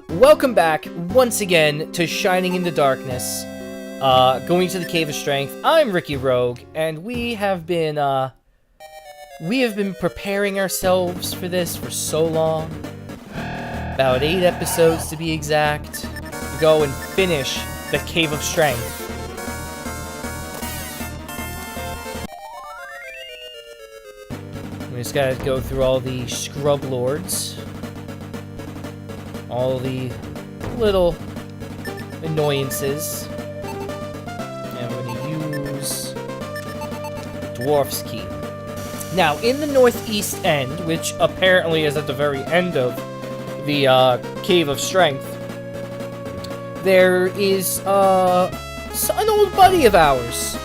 Welcome back once again to Shining in the Darkness, going to the Cave of Strength. I'm Ricky Rogue, and we have been preparing ourselves for this for so long. About 8 episodes to be exact, to go and finish the Cave of Strength. We just gotta go through all the Scrub Lords. All the little annoyances. And we're going to use Dwarf's Key. Now, in the northeast end, which apparently is at the very end of the Cave of Strength, there is an old buddy of ours.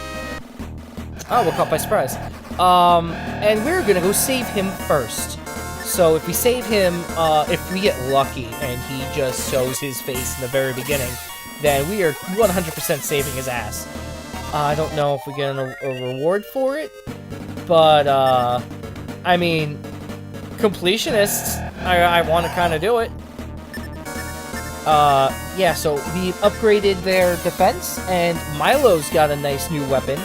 Oh, we're caught by surprise. And we're going to go save him first. So if we save him, if we get lucky and he just shows his face in the very beginning, then we are 100% saving his ass. I don't know if we get a reward for it, but, I mean, completionists, I want to kind of do it. Yeah, so we upgraded their defense, and Milo's got a nice new weapon.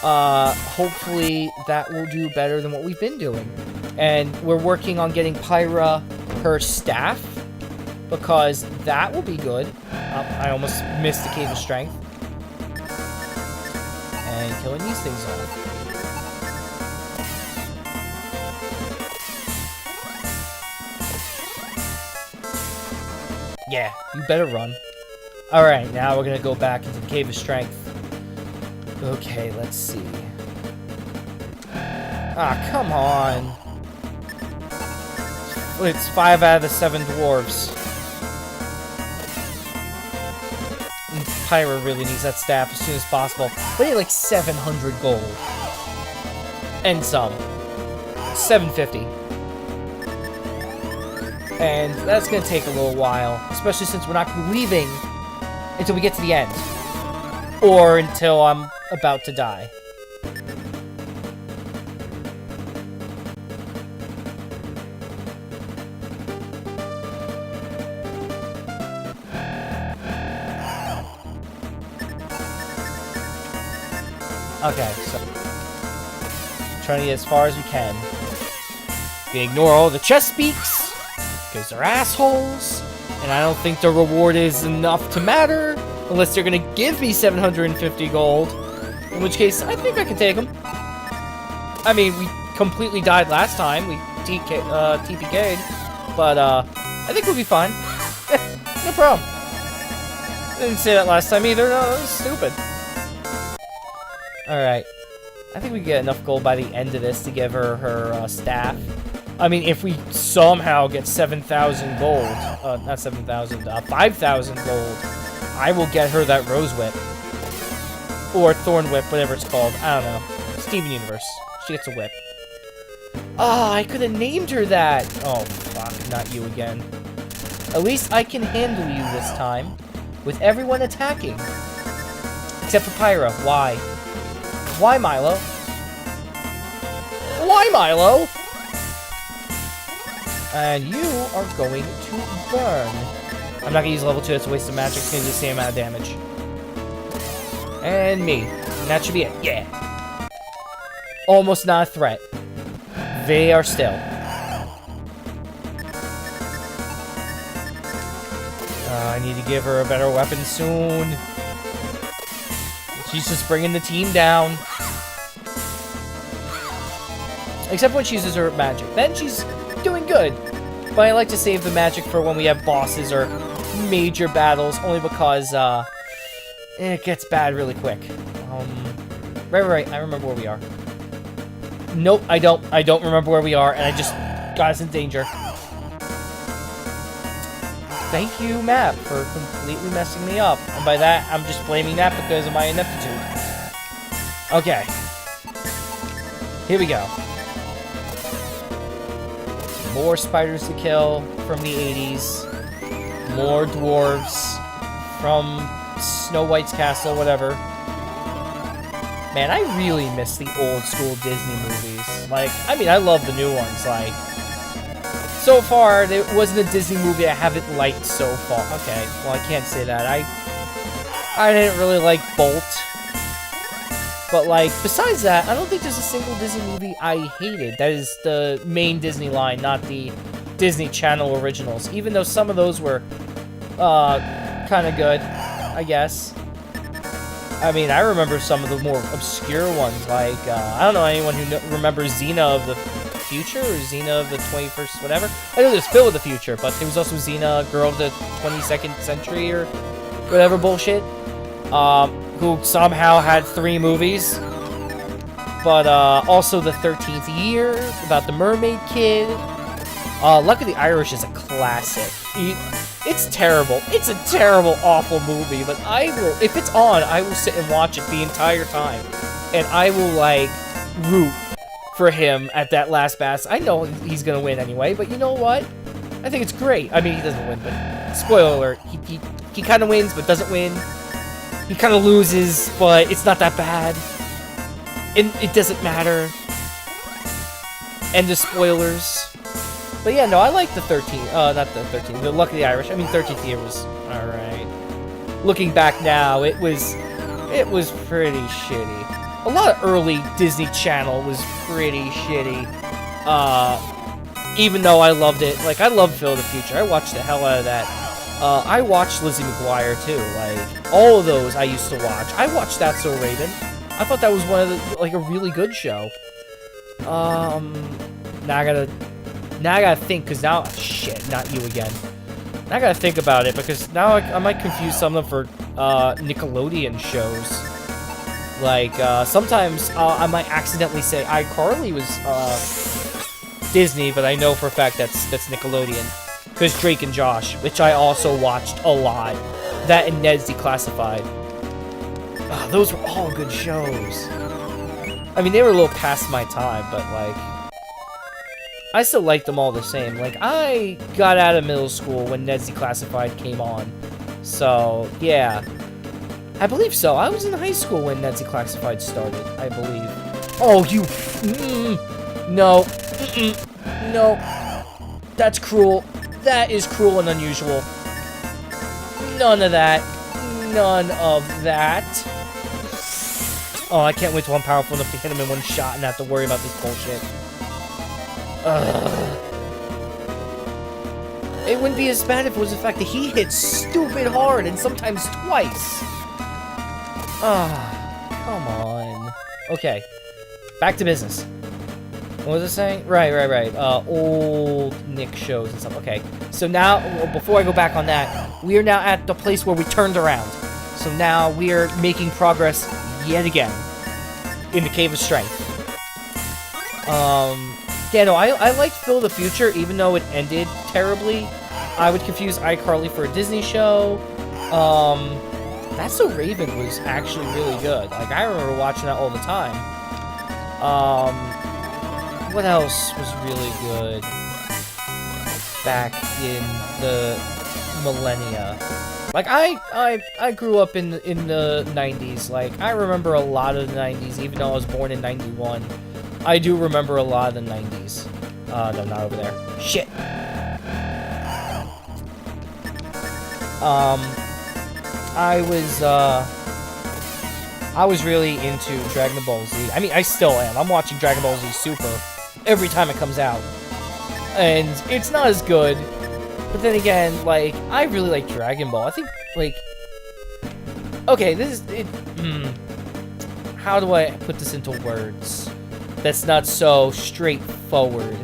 Hopefully that will do better than what we've been doing. And we're working on getting Pyra her staff, because that will be good. I almost missed the Cave of Strength. And killing these things off. Yeah, you better run. Alright, now we're gonna go back into the Cave of Strength. Okay, let's see. Ah, come on. It's 5 out of the 7 dwarves. And Pyra really needs that staff as soon as possible. They need like 700 gold. And some. 750. And that's gonna take a little while. Especially since we're not leaving until we get to the end. Or until I'm about to die. Okay, so trying to get as far as we can. We ignore all the chest speaks because they're assholes, and I don't think the reward is enough to matter unless they're gonna give me 750 gold. In which case, I think I can take them. I mean, we completely died last time. We TPK'd, but I think we'll be fine. No problem. Didn't say that last time either. No, that was stupid. Alright. I think we get enough gold by the end of this to give her her staff. I mean, if we somehow get 7,000 gold, not 7,000, 5,000 gold, I will get her that Rose Whip. Or Thorn Whip, whatever it's called. I don't know. Steven Universe. She gets a whip. Ah, I could have named her that! Oh, fuck. Not you again. At least I can handle you this time. With everyone attacking. Except for Pyra. Why? Why, Milo? Why, Milo? And you are going to burn. I'm not gonna use level 2, it's a waste of magic, it's gonna do the same amount of damage. And me. And that should be it. Yeah. Almost not a threat. They are still. I need to give her a better weapon soon. She's just bringing the team down. Except when she uses her magic. Then she's doing good. But I like to save the magic for when we have bosses or major battles, only because it gets bad really quick. Right. I remember where we are. Nope, I don't. I don't remember where we are, and I just got us in danger. Thank you, map, for completely messing me up. And by that, I'm just blaming that because of my ineptitude. Okay. Here we go. More spiders to kill from the 80s. More dwarves from Snow White's castle, whatever. Man, I really miss the old school Disney movies. Like, I mean, I love the new ones, like so far, there wasn't a Disney movie I haven't liked so far. Okay, well, I can't say that. I didn't really like Bolt. But, like, besides that, I don't think there's a single Disney movie I hated. That is the main Disney line, not the Disney Channel originals. Even though some of those were, kind of good, I guess. I mean, I remember some of the more obscure ones, like, I don't know anyone who remembers Xena of the Future, or Xena of the 21st, whatever. I know there's Phil of the Future, but there was also Xena, Girl of the 22nd Century, or whatever bullshit. Who somehow had 3 movies. But, also The 13th Year, about the Mermaid Kid. Luck of the Irish is a classic. It's terrible. It's a terrible, awful movie, but I will, if it's on, I will sit and watch it the entire time. And I will, like, root for him at that last bass. I know he's gonna win anyway, but you know what? I think it's great. I mean, he doesn't win, but spoiler alert, he kind of wins, but doesn't win. He kind of loses, but it's not that bad. It doesn't matter. End of spoilers. But yeah, no, I like the 13th, not the 13th, the Luck of the Irish. I mean, 13th Year was alright. Looking back now, it was pretty shitty. A lot of early Disney Channel was pretty shitty. Even though I loved it. Like, I love Phil of the Future. I watched the hell out of that. I watched Lizzie McGuire, too. Like, all of those I used to watch. I watched That's So Raven. I thought that was one of the, like, a really good show. Now I gotta think, because now, shit, not you again. Now I gotta think about it, because now I might confuse some of them for, Nickelodeon shows. Like, sometimes, I might accidentally say iCarly was, Disney, but I know for a fact that's Nickelodeon. Because Drake and Josh, which I also watched a lot. That and Ned's Declassified. Those were all good shows. I mean, they were a little past my time, but, like, I still liked them all the same. Like, I got out of middle school when Ned's Declassified came on. So, yeah. I believe so. I was in high school when Ned's Declassified started, I believe. Oh, you... No. No. That's cruel. That is cruel and unusual. None of that. None of that. Oh, I can't wait till I'm powerful enough to hit him in one shot and not have to worry about this bullshit. Ugh. It wouldn't be as bad if it was the fact that he hits stupid hard and sometimes twice. Come on. Okay. Back to business. What was I saying? Right. Old Nick shows and stuff. Okay. So now, before I go back on that, we are now at the place where we turned around. So now we are making progress yet again in the Cave of Strength. Yeah, no, I liked Phil of the Future, even though it ended terribly. I would confuse iCarly for a Disney show. That's So Raven was actually really good. Like, I remember watching that all the time. What else was really good back in the millennia? Like, I grew up in the 90s. Like, I remember a lot of the 90s, even though I was born in 91. I do remember a lot of the 90s. No, not over there. Shit. I was really into Dragon Ball Z. I mean, I still am. I'm watching Dragon Ball Z Super every time it comes out. And it's not as good. But then again, like, I really like Dragon Ball. I think, like... Okay, this is... How do I put this into words that's not so straightforward?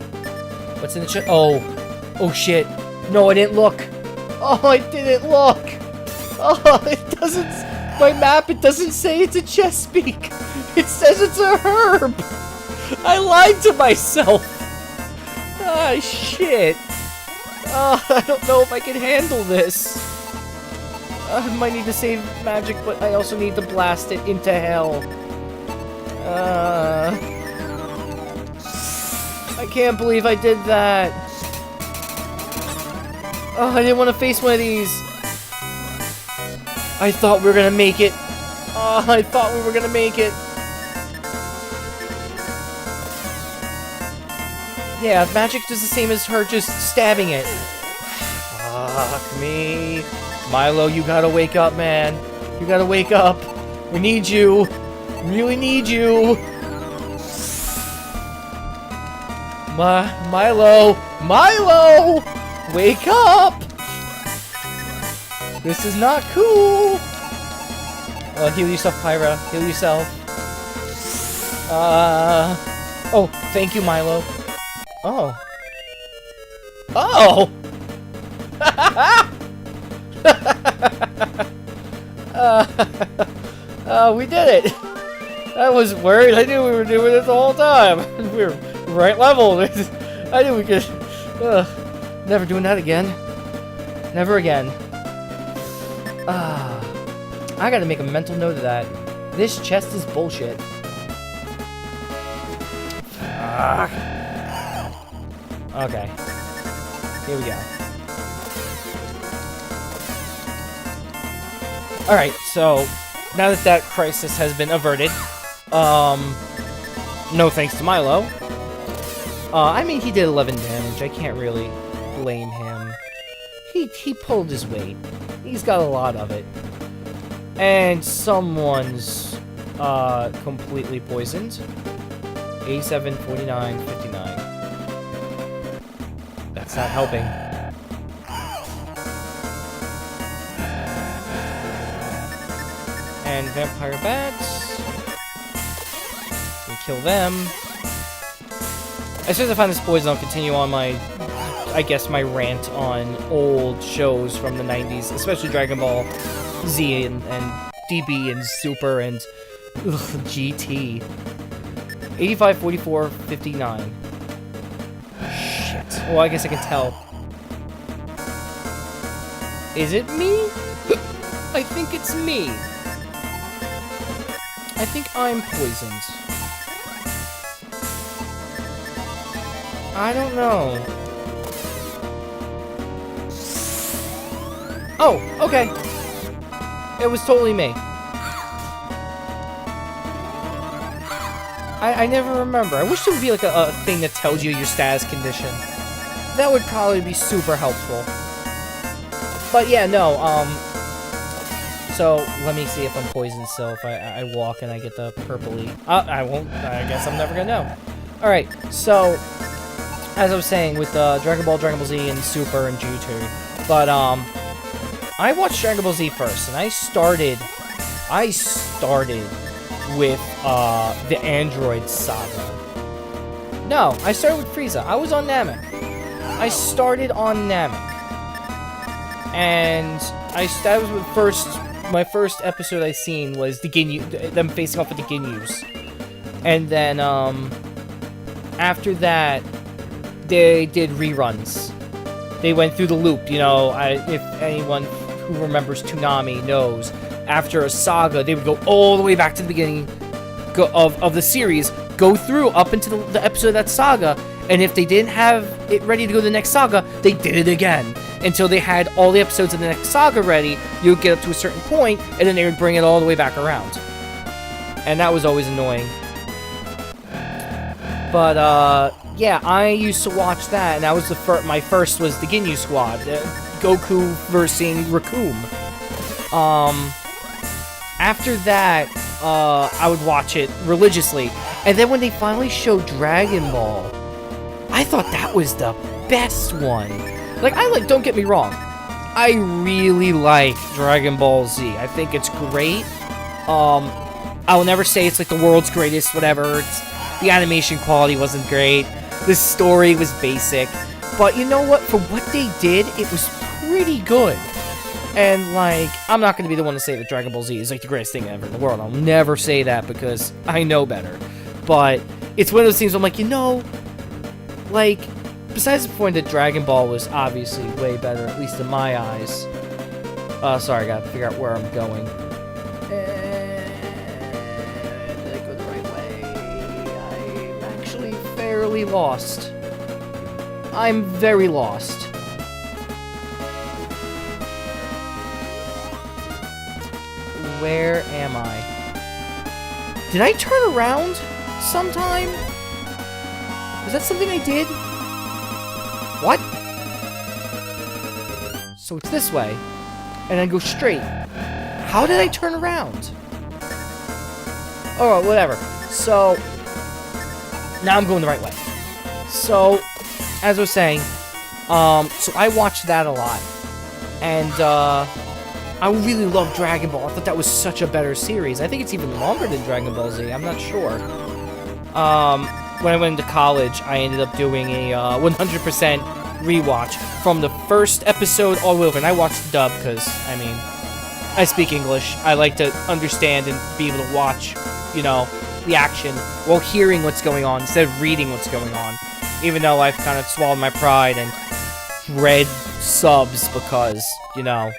What's in the chat? Oh, shit. No, I didn't look. Oh, I didn't look. Oh, it doesn't... My map, it doesn't say it's a Chesapeake. It says it's a herb. I lied to myself. Ah, shit. I don't know if I can handle this. I might need to save magic, but I also need to blast it into hell. I can't believe I did that. Oh, I didn't want to face one of these. I thought we were gonna make it. Oh, I thought we were gonna make it. Yeah, magic does the same as her just stabbing it. Fuck me. Milo, you gotta wake up, man. You gotta wake up. We need you. Really need you. Milo! Milo! Wake up! This is not cool! Heal yourself, Pyra. Heal yourself. Oh, thank you, Milo. Oh. Oh! We did it! I was worried. I knew we were doing it the whole time. We were right level. I knew we could... never doing that again. Never again. I gotta make a mental note of that. This chest is bullshit. Okay. Here we go. Alright, so now that that crisis has been averted, no thanks to Milo. I mean, he did 11 damage. I can't really blame him. He pulled his weight. He's got a lot of it. And someone's completely poisoned. 87, 49, 59. That's not helping. And vampire bats. We kill them. As soon as I find this poison, I'll continue on my, I guess, my rant on old shows from the 90s, especially Dragon Ball Z and DB and Super and GT. 85, 44, 59. Shit. Well, I guess I can tell. Is it me? I think it's me. I think I'm poisoned. I don't know. Oh, okay. It was totally me. I never remember. I wish there would be like a thing that tells you your status condition. That would probably be super helpful. But yeah, no, so let me see if I'm poisoned still. If I walk and I get the purpley. I won't. I guess I'm never gonna know. Alright, so as I was saying with Dragon Ball Z, and Super, and GT. But I watched Dragon Ball Z first, and I started with the Android saga. No, I started with Frieza. I was on Namek. I started on Namek, and that was my first episode I seen was the Ginyu, them facing off with the Ginyus, and then after that they did reruns. They went through the loop, you know. If anyone who remembers Toonami knows, after a saga, they would go all the way back to the beginning of the series, go through up into the episode of that saga, and if they didn't have it ready to go to the next saga, they did it again. Until they had all the episodes of the next saga ready, you would get up to a certain point, and then they would bring it all the way back around. And that was always annoying. But, yeah, I used to watch that, and that was my first was the Ginyu Squad. Goku versus Recoome. After that, I would watch it religiously. And then when they finally showed Dragon Ball, I thought that was the best one. Like, don't get me wrong, I really like Dragon Ball Z. I think it's great. I will never say it's like the world's greatest, whatever. The animation quality wasn't great. The story was basic. But you know what? For what they did, it was pretty good. And, like, I'm not going to be the one to say that Dragon Ball Z is, like, the greatest thing ever in the world. I'll never say that because I know better. But it's one of those things where I'm like, you know, like, besides the point that Dragon Ball was obviously way better, at least in my eyes. Sorry, I gotta figure out where I'm going. Did I go the right way? I'm actually fairly lost. I'm very lost. Where am I? Did I turn around sometime? Was that something I did? what? So it's this way. And then go straight. How did I turn around? Oh, whatever. So, now I'm going the right way. So, as I was saying, so I watched that a lot. And, I really love Dragon Ball. I thought that was such a better series. I think it's even longer than Dragon Ball Z. I'm not sure. When I went into college, I ended up doing a 100% rewatch from the first episode all the way over. And I watched the dub because, I mean, I speak English. I like to understand and be able to watch, you know, the action while hearing what's going on instead of reading what's going on. Even though I've kind of swallowed my pride and read subs because, you know,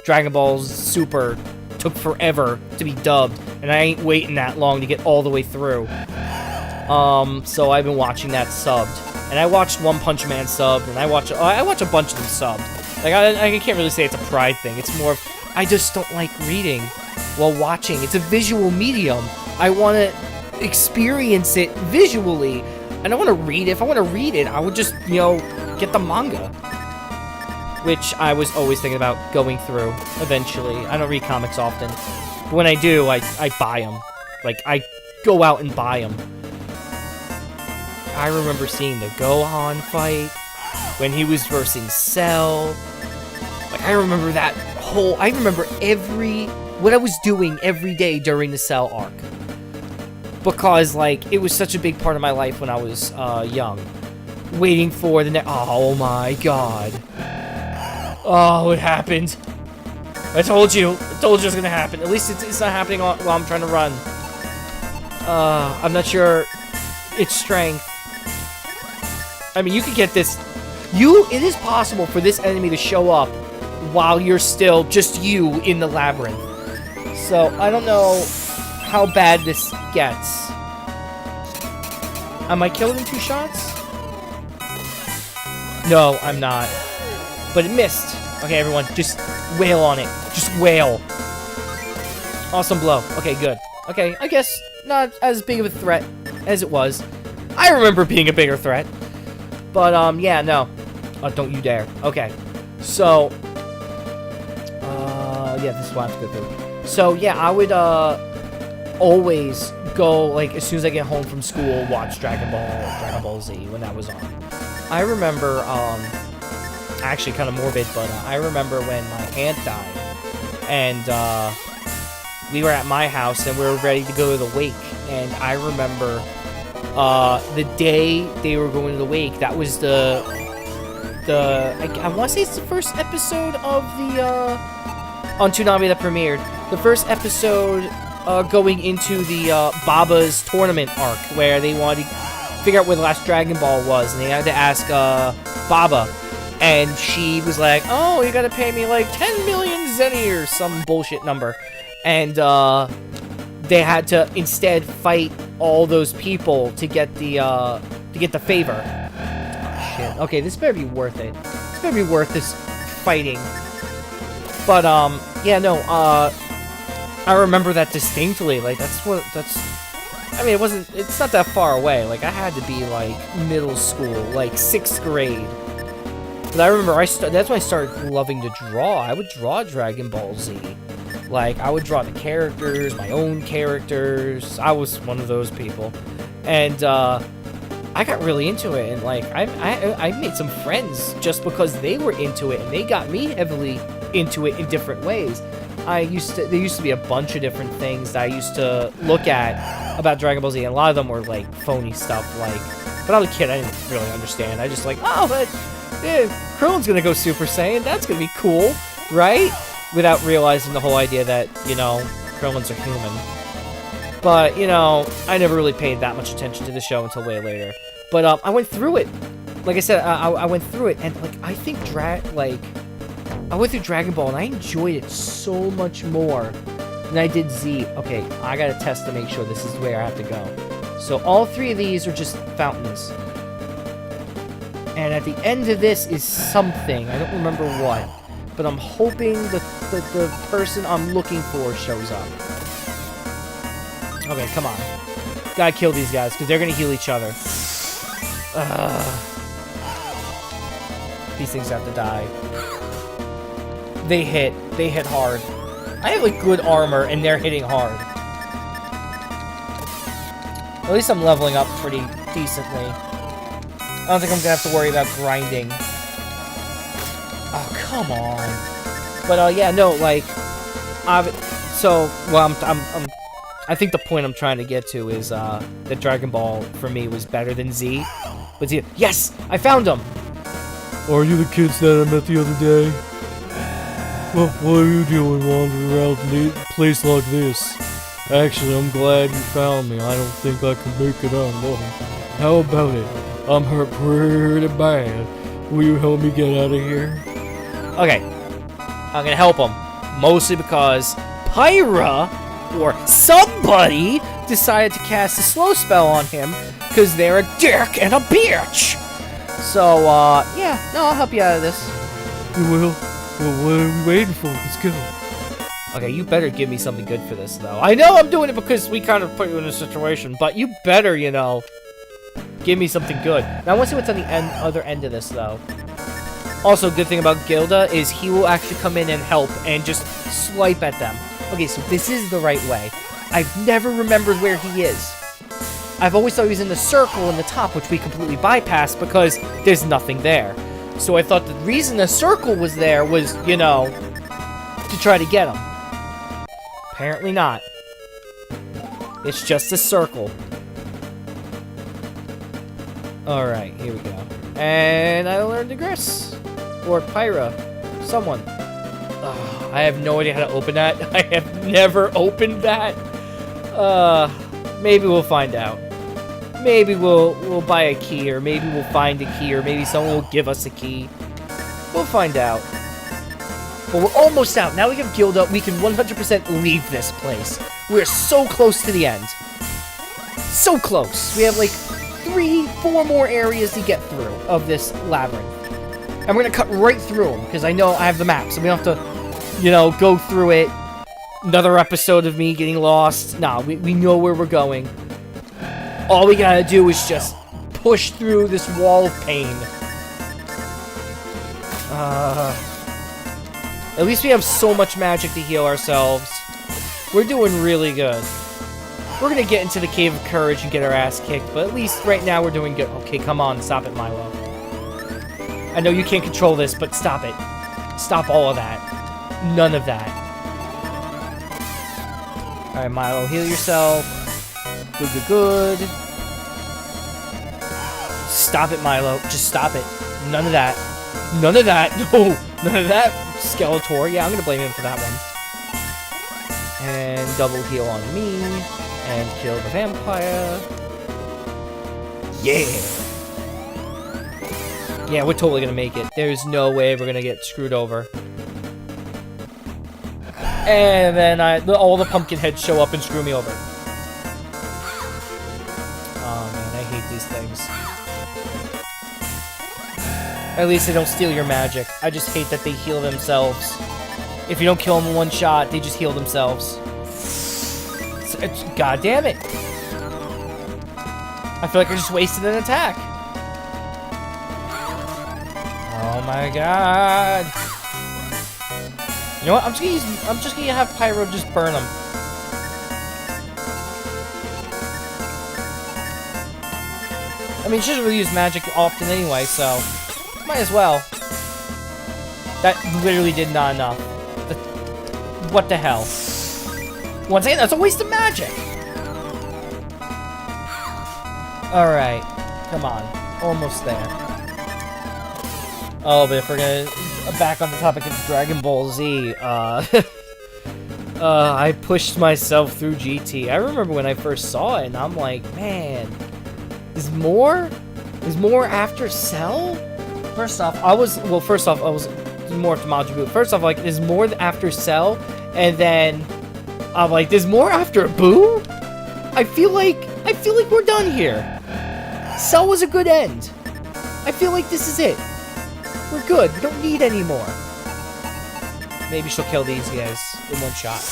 Dragon Ball Super took forever to be dubbed, and I ain't waiting that long to get all the way through. So I've been watching that subbed, and I watched One Punch Man subbed, and I watch a bunch of them subbed. Like I can't really say it's a pride thing. It's more of I just don't like reading while watching. It's a visual medium. I want to experience it visually. I don't want to read it. If I want to read it, I would just, you know, get the manga. Which I was always thinking about going through eventually. I don't read comics often. But when I do, I buy them. Like, I go out and buy them. I remember seeing the Gohan fight when he was versing Cell. Like, I remember that whole... I remember what I was doing every day during the Cell arc. Because, like, it was such a big part of my life when I was young. Waiting for the next... Oh, my God. Oh, it happened. I told you. I told you it was gonna happen. At least it's not happening while I'm trying to run. I'm not sure its strength. I mean, you could get this... It is possible for this enemy to show up while you're still just you in the labyrinth. So, I don't know how bad this gets. Am I killed in 2 shots? No, I'm not. But it missed. Okay, everyone, just wail on it. Just wail. Awesome blow. Okay, good. Okay, I guess not as big of a threat as it was. I remember being a bigger threat. But, yeah, no. Don't you dare. Okay. So, yeah, this is what I have to go through. So, yeah, I would, always go, like, as soon as I get home from school, watch Dragon Ball Z when that was on. I remember, actually kind of morbid, but I remember when my aunt died, and we were at my house, and we were ready to go to the wake, and I remember the day they were going to the wake, that was I want to say it's the first episode of the, on Toonami that premiered, the first episode going into the Baba's tournament arc, where they wanted to figure out where the last Dragon Ball was, and they had to ask Baba. And she was like, oh, you gotta pay me like 10 million zenny or some bullshit number. And they had to instead fight all those people to get the favor. Oh, shit. Okay, this better be worth it. This better be worth this fighting. But, yeah, no, I remember that distinctly. Like, I mean, it's not that far away. Like, I had to be, like, middle school, like, 6th grade. But I remember that's when I started loving to draw. I would draw Dragon Ball Z. Like, I would draw the characters, my own characters. I was one of those people. And, I got really into it. And, like, I made some friends just because they were into it. And they got me heavily into it in different ways. There used to be a bunch of different things that I used to look at about Dragon Ball Z. And a lot of them were, like, phony stuff. Like, when I was a kid, I didn't really understand. I just like, oh, but... yeah, Krillin's gonna go Super Saiyan, that's gonna be cool, right? Without realizing the whole idea that, you know, Krillins are human. But, you know, I never really paid that much attention to the show until way later. But, I went through it. Like I said, I went through it, and, like, I think, I went through Dragon Ball, and I enjoyed it so much more than I did Z. Okay, I gotta test to make sure this is where I have to go. So, all 3 of these are just fountains. And at the end of this is something. I don't remember what. But I'm hoping the person I'm looking for shows up. Okay, come on. Gotta kill these guys, because they're gonna heal each other. these things have to die. They hit hard. I have, like, good armor, and they're hitting hard. At least I'm leveling up pretty decently. I don't think I'm gonna have to worry about grinding. Oh, come on. But, yeah, no, like, I think the point I'm trying to get to is, that Dragon Ball, for me, was better than Z. But Z, yes! I found him! Are you the kids that I met the other day? Well, what are you doing wandering around a place like this? Actually, I'm glad you found me. I don't think I can make it on alone. How about it? I'm hurt pretty bad. Will you help me get out of here? Okay. I'm gonna help him. Mostly because Pyra, or somebody, decided to cast a slow spell on him because they're a dick and a bitch. So, yeah. No, I'll help you out of this. You will? Well, what are we waiting for? Let's go. Okay, you better give me something good for this, though. I know I'm doing it because we kind of put you in a situation, but you better, you know, give me something good. Now, I want to see what's on the other end of this, though. Also, good thing about Gilda is he will actually come in and help and just swipe at them. Okay, so this is the right way. I've never remembered where he is. I've always thought he was in the circle in the top, which we completely bypassed because there's nothing there. So I thought the reason the circle was there was, you know, to try to get him. Apparently not. It's just a circle. Alright, here we go. And I learned Digress. Or Pyra. Someone. Ugh, I have no idea how to open that. I have never opened that. Maybe we'll find out. Maybe we'll buy a key, or maybe we'll find a key, or maybe someone will give us a key. We'll find out. But we're almost out. Now we have Gilda. We can 100% leave this place. We're so close to the end. So close. We have like 3-4 more areas to get through of this labyrinth. And we're going to cut right through them, because I know I have the map, so we don't have to, you know, go through it. Another episode of me getting lost. Nah, we know where we're going. All we gotta do is just push through this wall of pain. At least we have so much magic to heal ourselves. We're doing really good. We're gonna get into the Cave of Courage and get our ass kicked, but at least right now we're doing good. Okay, come on, stop it, Milo. I know you can't control this, but stop it. Stop all of that. None of that. Alright, Milo, heal yourself. Good, good, good. Stop it, Milo. Just stop it. None of that. None of that. No. None of that. Skeletor. Yeah, I'm going to blame him for that one. And double heal on me. And kill the vampire. Yeah. Yeah, we're totally going to make it. There's no way we're going to get screwed over. And then all the pumpkin heads show up and screw me over. Oh man, I hate these things. At least they don't steal your magic. I just hate that they heal themselves. If you don't kill them in one shot, they just heal themselves. God damn it. I feel like I just wasted an attack. Oh my god. You know what? I'm just gonna have Pyro just burn them. I mean, she doesn't really use magic often anyway, so might as well. That literally did not enough. What the hell? Once again, that's a waste of magic. Alright. Come on. Almost there. Oh, but if we're gonna... back on the topic of Dragon Ball Z, I pushed myself through GT. I remember when I first saw it, and I'm like, man, is more after Cell? First off, I was more to Majin Buu. First off, like, is more after Cell, and then I'm like, there's more after Buu? I feel like we're done here. Cell was a good end. I feel like this is it. We're good. We don't need any more. Maybe she'll kill these guys in one shot.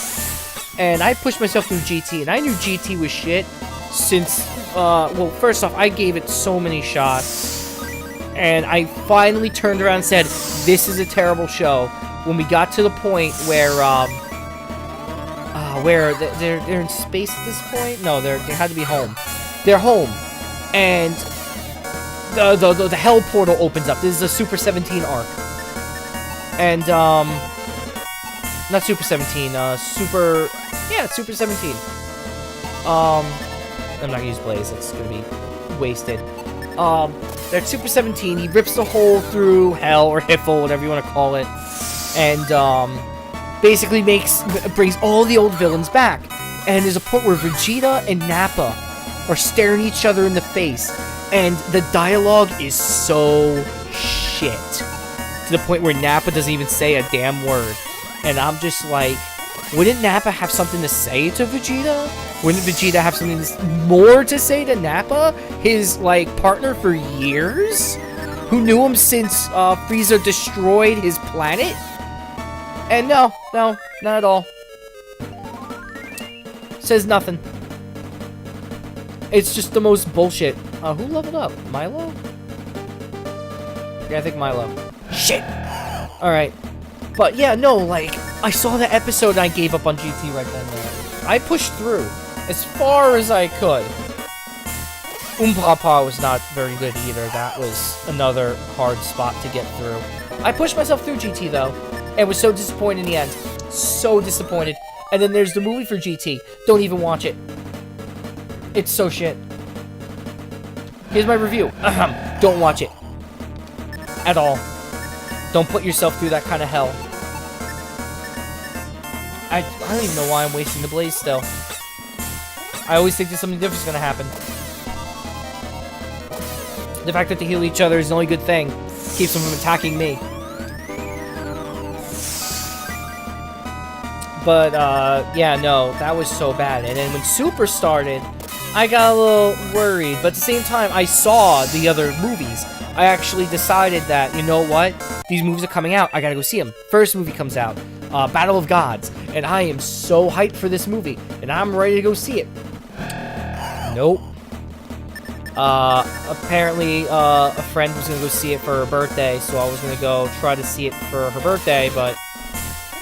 And I pushed myself through GT, and I knew GT was shit since, well, first off, I gave it so many shots. And I finally turned around and said, this is a terrible show. When we got to the point where they're in space at this point? No, they had to be home. They're home. And the hell portal opens up. This is a Super 17 arc. And, not Super 17, it's Super 17. I'm not gonna use Blaze, it's gonna be wasted. They're at Super 17, he rips the hole through hell, or Hiffle, whatever you want to call it, and, basically brings all the old villains back. And there's a point where Vegeta and Nappa are staring each other in the face, and the dialogue is so shit. To the point where Nappa doesn't even say a damn word. And I'm just like, wouldn't Nappa have something to say to Vegeta? Wouldn't Vegeta have something more to say to Nappa? His, like, partner for years? Who knew him since Frieza destroyed his planet? And no, not at all. Says nothing. It's just the most bullshit. Who leveled up? Milo? Yeah, I think Milo. Shit! Alright. But yeah, no, like, I saw the episode and I gave up on GT right then and there. I pushed through as far as I could. Papa was not very good either. That was another hard spot to get through. I pushed myself through GT though, and was so disappointed in the end. So disappointed. And then there's the movie for GT. Don't even watch it. It's so shit. Here's my review. Don't watch it. At all. Don't put yourself through that kind of hell. I don't even know why I'm wasting the Blaze still. I always think that something different is going to happen. The fact that they heal each other is the only good thing. Keeps them from attacking me. But, yeah, no, that was so bad. And then when Super started, I got a little worried. But at the same time, I saw the other movies. I actually decided that, you know what? These movies are coming out. I gotta go see them. First movie comes out. Battle of Gods. And I am so hyped for this movie. And I'm ready to go see it. Nope. Apparently, a friend was gonna go see it for her birthday. So I was gonna go try to see it for her birthday. But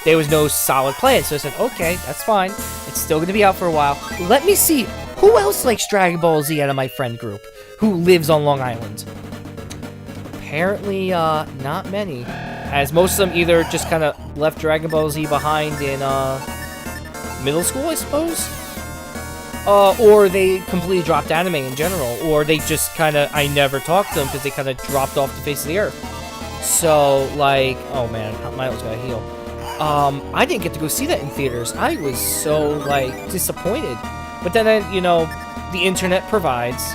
there was no solid plan. So I said, okay, that's fine. It's still gonna be out for a while. Let me see. Who else likes Dragon Ball Z out of my friend group? Who lives on Long Island? Apparently, not many. As most of them either just kind of left Dragon Ball Z behind in, middle school, I suppose? Or they completely dropped anime in general. Or they just kind of, I never talked to them because they kind of dropped off the face of the earth. So, like, oh man, Milo's gotta heal. I didn't get to go see that in theaters. I was so, like, disappointed. But then, you know, the internet provides.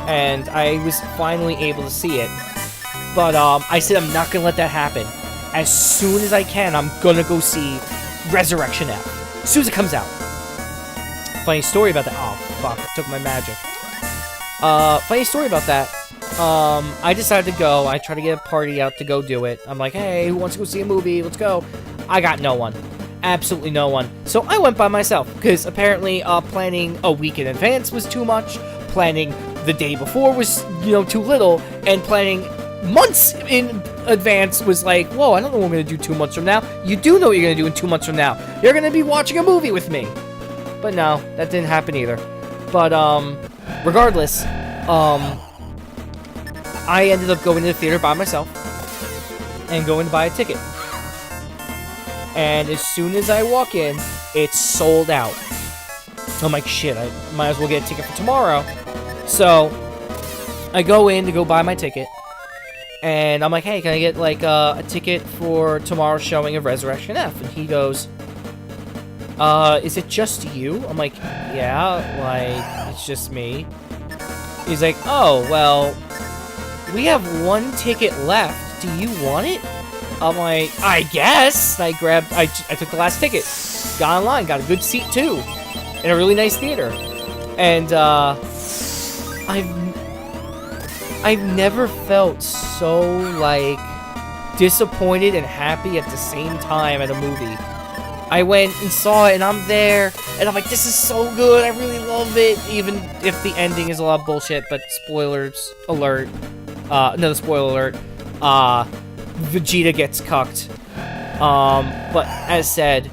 And I was finally able to see it. But, I said I'm not gonna let that happen. As soon as I can, I'm gonna go see Resurrection F. As soon as it comes out. Funny story about that. Oh, fuck. I took my magic. Funny story about that. I decided to go. I tried to get a party out to go do it. I'm like, hey, who wants to go see a movie? Let's go. I got no one. Absolutely no one. So I went by myself. Because apparently, planning a week in advance was too much. Planning the day before was, you know, too little. And planning months in advance was like, whoa, I don't know what I'm going to do 2 months from now. You do know what you're going to do in 2 months from now. You're going to be watching a movie with me. But no, that didn't happen either. But, regardless, I ended up going to the theater by myself and going to buy a ticket. And as soon as I walk in, it's sold out. I'm like, shit, I might as well get a ticket for tomorrow. So, I go in to go buy my ticket. And I'm like, hey, can I get, like, a ticket for tomorrow's showing of Resurrection F? And he goes, is it just you? I'm like, yeah, like, it's just me. He's like, oh, well, we have one ticket left. Do you want it? I'm like, I guess. I took the last ticket. Got online, got a good seat, too. In a really nice theater. And, I've never felt so, like, disappointed and happy at the same time at a movie. I went and saw it, and I'm there, and I'm like, this is so good, I really love it, even if the ending is a lot of bullshit, but spoilers alert. Another spoiler alert. Vegeta gets cucked. But as said,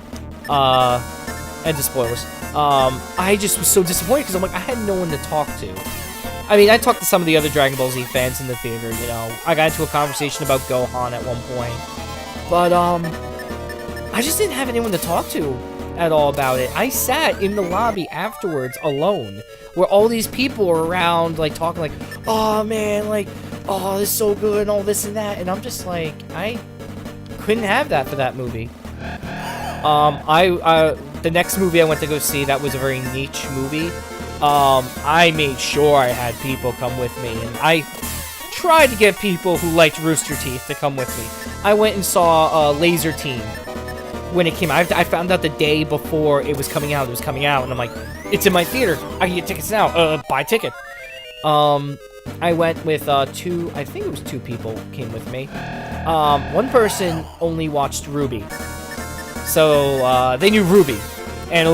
and the spoilers. I just was so disappointed because I'm like, I had no one to talk to. I mean, I talked to some of the other Dragon Ball Z fans in the theater, you know. I got into a conversation about Gohan at one point. But, I just didn't have anyone to talk to at all about it. I sat in the lobby afterwards alone, where all these people were around, like, talking like, oh, man, like, oh, this is so good, and all this and that. And I'm just like, I couldn't have that for that movie. The next movie I went to go see, that was a very niche movie. I made sure I had people come with me, and I tried to get people who liked Rooster Teeth to come with me. I went and saw Laser Team when it came out. I found out the day before it was coming out, and I'm like, it's in my theater. I can get tickets now. Buy a ticket. I went with I think it was 2 people came with me. One person only watched Ruby. So, they knew Ruby. And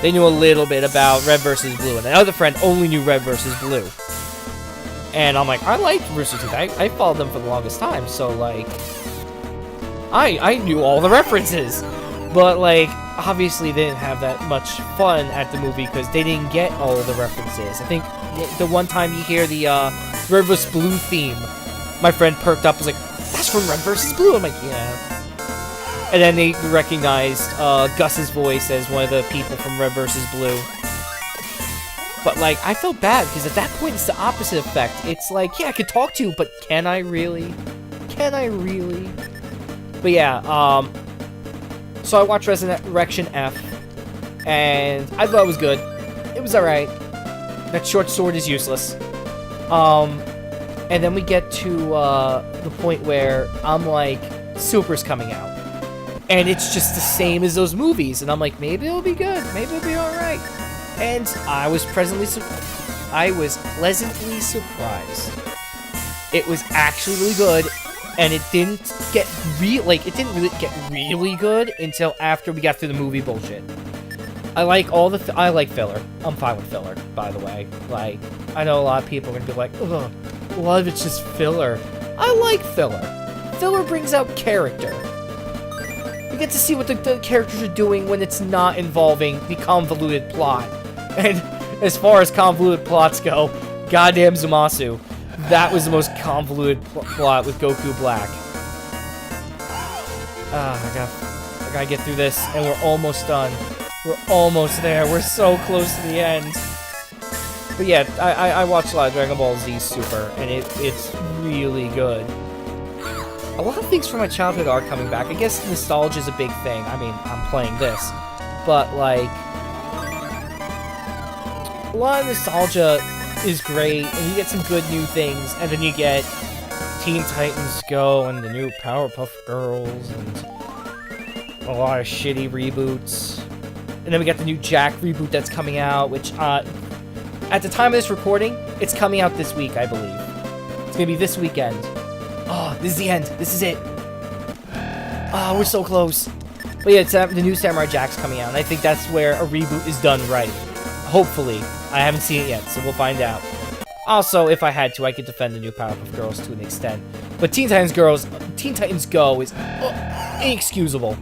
they knew a little bit about Red vs. Blue. And another friend only knew Red vs. Blue. And I'm like, I liked Rooster Teeth. I followed them for the longest time. So, like, I knew all the references. But, like, obviously they didn't have that much fun at the movie because they didn't get all of the references. I think the one time you hear the Red vs. Blue theme, my friend perked up and was like, that's from Red vs. Blue. I'm like, yeah. And then they recognized Gus's voice as one of the people from Red vs. Blue. But, like, I felt bad, because at that point, it's the opposite effect. It's like, yeah, I could talk to you, but can I really? Can I really? But, yeah, so I watched Resurrection F, and I thought it was good. It was alright. That short sword is useless. And then we get to the point where I'm like, Super's coming out. And it's just the same as those movies. And I'm like, maybe it'll be good. Maybe it'll be alright. And I was pleasantly surprised. It was actually really good. And it didn't get really get really good until after we got through the movie bullshit. I like I like filler. I'm fine with filler, by the way. Like, I know a lot of people are gonna be like, ugh, a lot of it's just filler. I like filler. Filler brings out character. You get to see what the characters are doing when it's not involving the convoluted plot. And as far as convoluted plots go, goddamn Zamasu. That was the most convoluted plot with Goku Black. I gotta get through this, and we're almost done. We're almost there. We're so close to the end. But yeah, I watched a lot of Dragon Ball Z Super, and it's really good. A lot of things from my childhood are coming back. I guess nostalgia is a big thing. I mean, I'm playing this. But, like, a lot of nostalgia is great, and you get some good new things, and then you get Teen Titans Go and the new Powerpuff Girls, and a lot of shitty reboots. And then we got the new Jack reboot that's coming out, which, at the time of this recording, it's coming out this week, I believe. It's gonna be this weekend. Oh, this is the end. This is it. Oh, we're so close. But yeah, the new Samurai Jack's coming out, and I think that's where a reboot is done right. Hopefully. I haven't seen it yet, so we'll find out. Also, if I had to, I could defend the new Powerpuff Girls to an extent. But Teen Titans Go is inexcusable.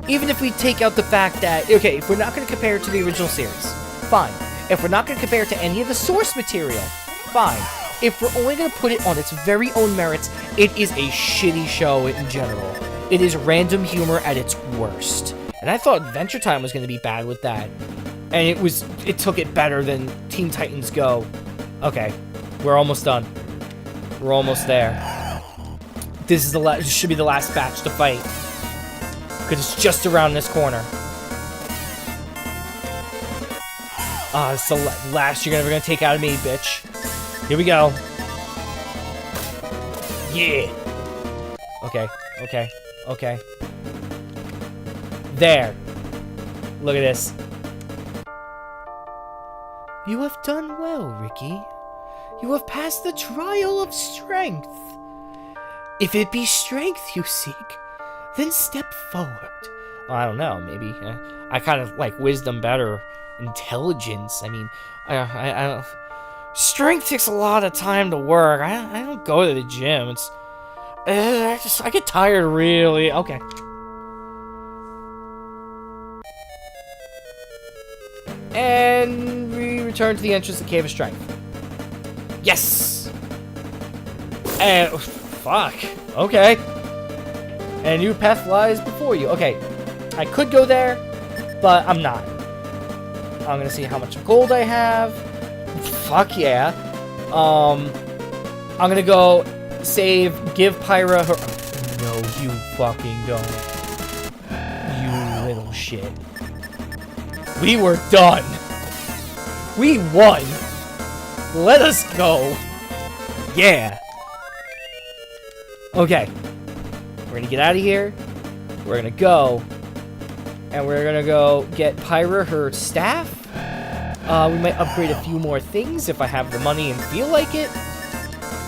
Even if we take out the fact that, okay, if we're not going to compare it to the original series, fine. If we're not going to compare it to any of the source material, fine. If we're only going to put it on its very own merits, it is a shitty show in general. It is random humor at its worst. And I thought Adventure Time was going to be bad with that. And it took it better than Teen Titans Go. Okay, we're almost done. We're almost there. This should be the last batch to fight. Because it's just around this corner. It's the last you're ever gonna take out of me, bitch. Here we go. Yeah. Okay. There. Look at this. You have done well, Ricky. You have passed the trial of strength. If it be strength you seek, then step forward. Well, I don't know, maybe. I kind of like wisdom better. Intelligence. I mean, I don't... Strength takes a lot of time to work. I don't go to the gym. It's I get tired really. Okay. And we return to the entrance to the Cave of Strength. Yes! And fuck. Okay. And a new path lies before you. Okay. I could go there, but I'm not. I'm gonna see how much gold I have. Fuck yeah. I'm gonna go save, give Pyra her. No, you fucking don't. You little shit. We were done. We won. Let us go. Yeah. Okay. We're gonna get out of here. We're gonna go. And we're gonna go get Pyra her staff. We might upgrade a few more things if I have the money and feel like it.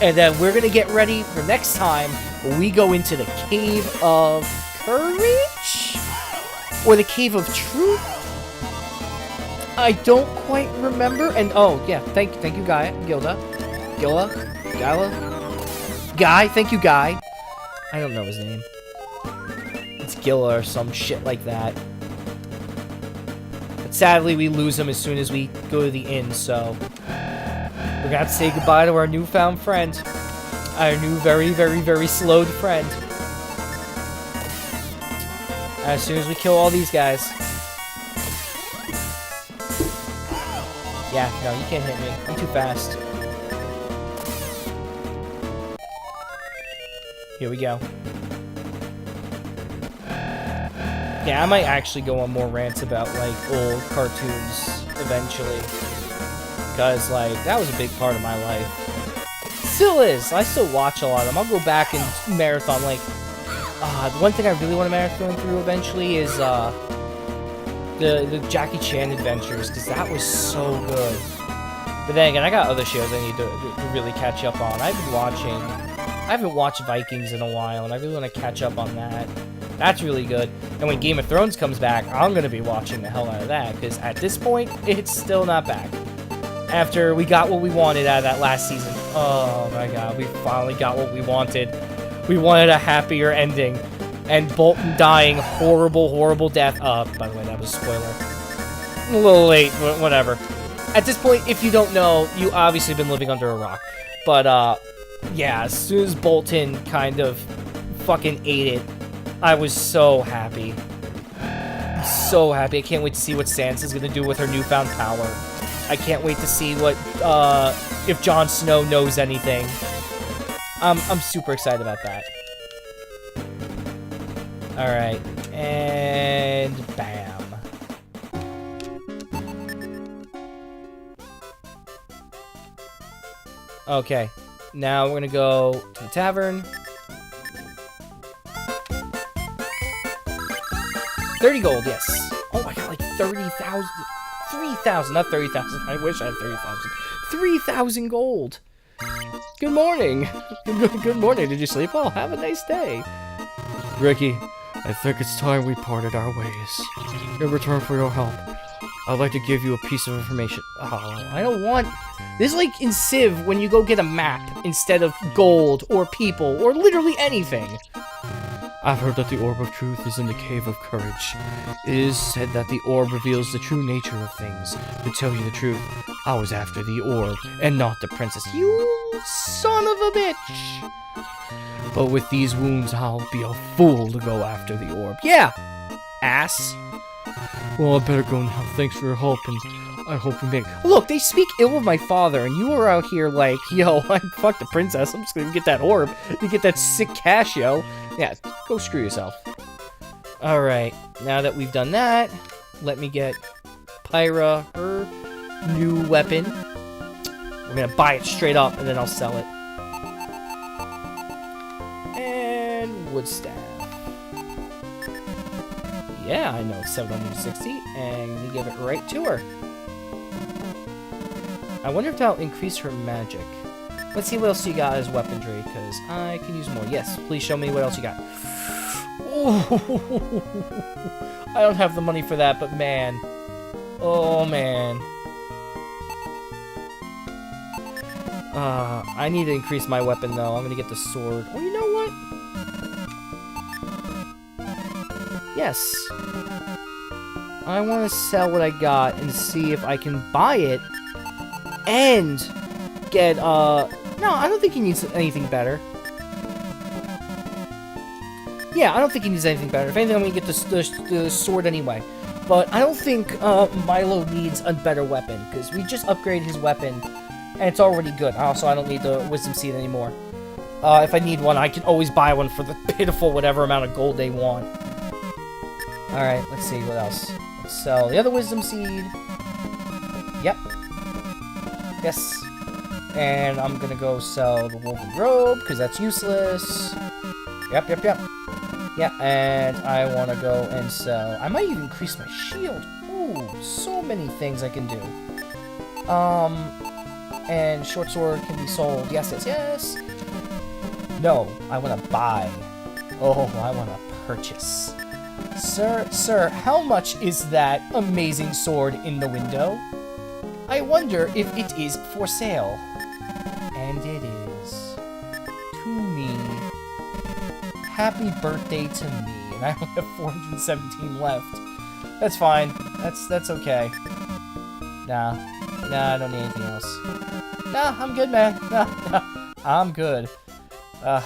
And then we're gonna get ready for next time when we go into the Cave of Courage? Or the Cave of Truth? I don't quite remember. And oh yeah, thank you, Guy, Gilda, Guy. Thank you, Guy. I don't know his name. It's Gilla or some shit like that. But sadly, we lose him as soon as we go to the inn. So we're gonna have to say goodbye to our newfound friend, our new very, very, very slowed friend. As soon as we kill all these guys. Yeah, no, you can't hit me. I'm too fast. Here we go. Yeah, I might actually go on more rants about, like, old cartoons eventually. Because, like, that was a big part of my life. Still is. I still watch a lot of them. I'll go back and marathon, like... the one thing I really want to marathon through eventually is, the Jackie Chan adventures, because that was so good. But then again, I got other shows I need to really catch up on. I haven't watched Vikings in a while, and I really want to catch up on that. That's really good. And when Game of Thrones comes back, I'm going to be watching the hell out of that, because at this point, it's still not back. After we got what we wanted out of that last season. Oh my god, we finally got what we wanted. We wanted a happier ending. And Bolton dying horrible, horrible death. By the way, that was a spoiler. A little late, but whatever. At this point, if you don't know, you obviously been living under a rock. But, yeah, as soon as Bolton kind of fucking ate it, I was so happy. I'm so happy. I can't wait to see what Sansa's gonna do with her newfound power. I can't wait to see what, if Jon Snow knows anything. I'm super excited about that. Alright, and bam. Okay, now we're gonna go to the tavern. 30 gold, yes. Oh, I got like 30,000. 3,000, not 30,000. I wish I had 30,000. 3,000 gold. Good morning. Good morning. Did you sleep well? Have a nice day. Ricky, I think it's time we parted our ways. In return for your help, I'd like to give you a piece of information. Oh, I don't want... This is like in Civ when you go get a map instead of gold or people or literally anything. I've heard that the Orb of Truth is in the Cave of Courage. It is said that the orb reveals the true nature of things. To tell you the truth, I was after the orb and not the princess. You son of a bitch! But with these wounds, I'll be a fool to go after the orb. Yeah, ass. Well, I better go now. Thanks for your help, and I hope we make... Look, they speak ill of my father, and you are out here like, yo, fuck the princess. I'm just gonna get that orb. You get that sick cash, yo. Yeah, go screw yourself. Alright, now that we've done that, let me get Pyra her new weapon. We're gonna buy it straight up, and then I'll sell it. And wood staff. Yeah, I know it's 760, and we give it right to her. I wonder if that'll increase her magic. Let's see what else you got as weaponry, because I can use more. Yes, please show me what else you got. Oh, I don't have the money for that, but man. Oh, man. I need to increase my weapon, though. I'm gonna get the sword. Oh, you know what? Yes. I want to sell what I got and see if I can buy it and get, no, I don't think he needs anything better. Yeah, I don't think he needs anything better. If anything, I'm gonna get the sword anyway. But I don't think Milo needs a better weapon, because we just upgraded his weapon, and it's already good. Also, I don't need the Wisdom Seed anymore. If I need one, I can always buy one for the pitiful whatever amount of gold they want. Alright, let's see, what else? Let's sell the other Wisdom Seed. Yep. Yes. And I'm gonna go sell the Woven Robe, because that's useless. Yep. Yeah, and I want to go and sell... I might even increase my shield. Ooh, so many things I can do. And short sword can be sold. Yes. No, I want to buy. Oh, I want to purchase. Sir, how much is that amazing sword in the window? I wonder if it is for sale. And it is. To me. Happy birthday to me. And I only have 417 left. That's fine. That's okay. Nah, I don't need anything else. Nah, I'm good, man. Nah, I'm good. I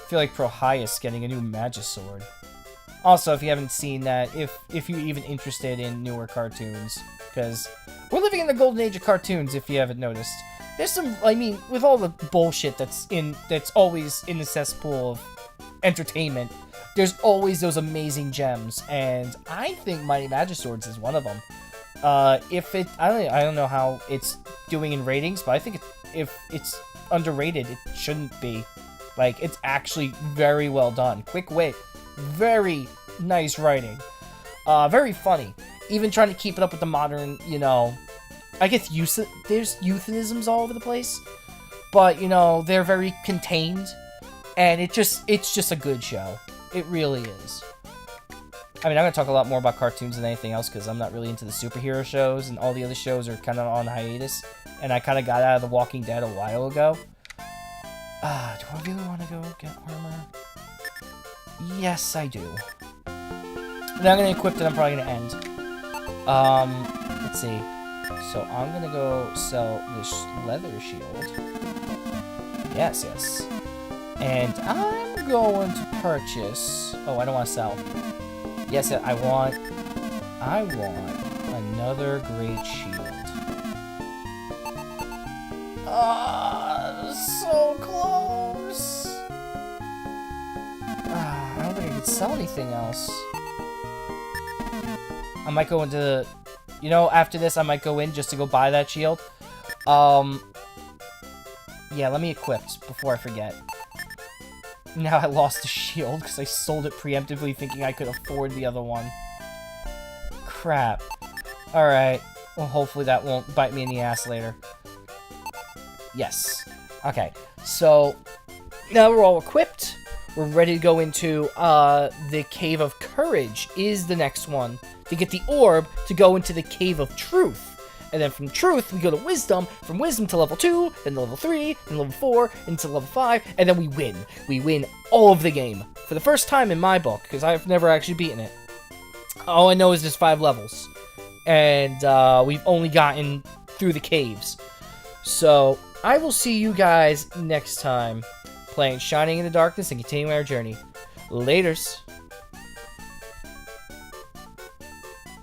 feel like Prohyas getting a new Magisword. Also, if you haven't seen that, if you're even interested in newer cartoons, because we're living in the golden age of cartoons, if you haven't noticed. There's some, I mean, with all the bullshit that's always in the cesspool of entertainment, there's always those amazing gems, and I think Mighty Magiswords is one of them. I don't know how it's doing in ratings, but I think if it's underrated, it shouldn't be. Like, it's actually very well done. Quick wit, very nice writing, very funny. Even trying to keep it up with the modern, you know, I guess there's euphemisms all over the place, but, you know, they're very contained, and it's just a good show. It really is. I mean, I'm going to talk a lot more about cartoons than anything else, because I'm not really into the superhero shows, and all the other shows are kind of on hiatus, and I kind of got out of The Walking Dead a while ago. Do I really want to go get armor? Yes, I do. Now I'm going to equip it, I'm probably going to end. Let's see. So I'm gonna go sell this leather shield. Yes. And I'm going to purchase... Oh, I don't want to sell. Yes, I want another great shield. So close! I don't think I could sell anything else. I might go into... You know, after this, I might go in just to go buy that shield. Yeah, let me equip before I forget. Now I lost the shield because I sold it preemptively thinking I could afford the other one. Crap. Alright. Well, hopefully that won't bite me in the ass later. Yes. Okay. So, now we're all equipped. We're ready to go into, the Cave of Courage is the next one. To get the orb to go into the Cave of Truth. And then from Truth, we go to Wisdom. From Wisdom to level 2, then to level 3, then level 4, into level 5, and then we win. We win all of the game. For the first time in my book, because I've never actually beaten it. All I know is there's 5 levels. And, we've only gotten through the caves. So, I will see you guys next time, playing Shining in the Darkness and continuing our journey. Laters.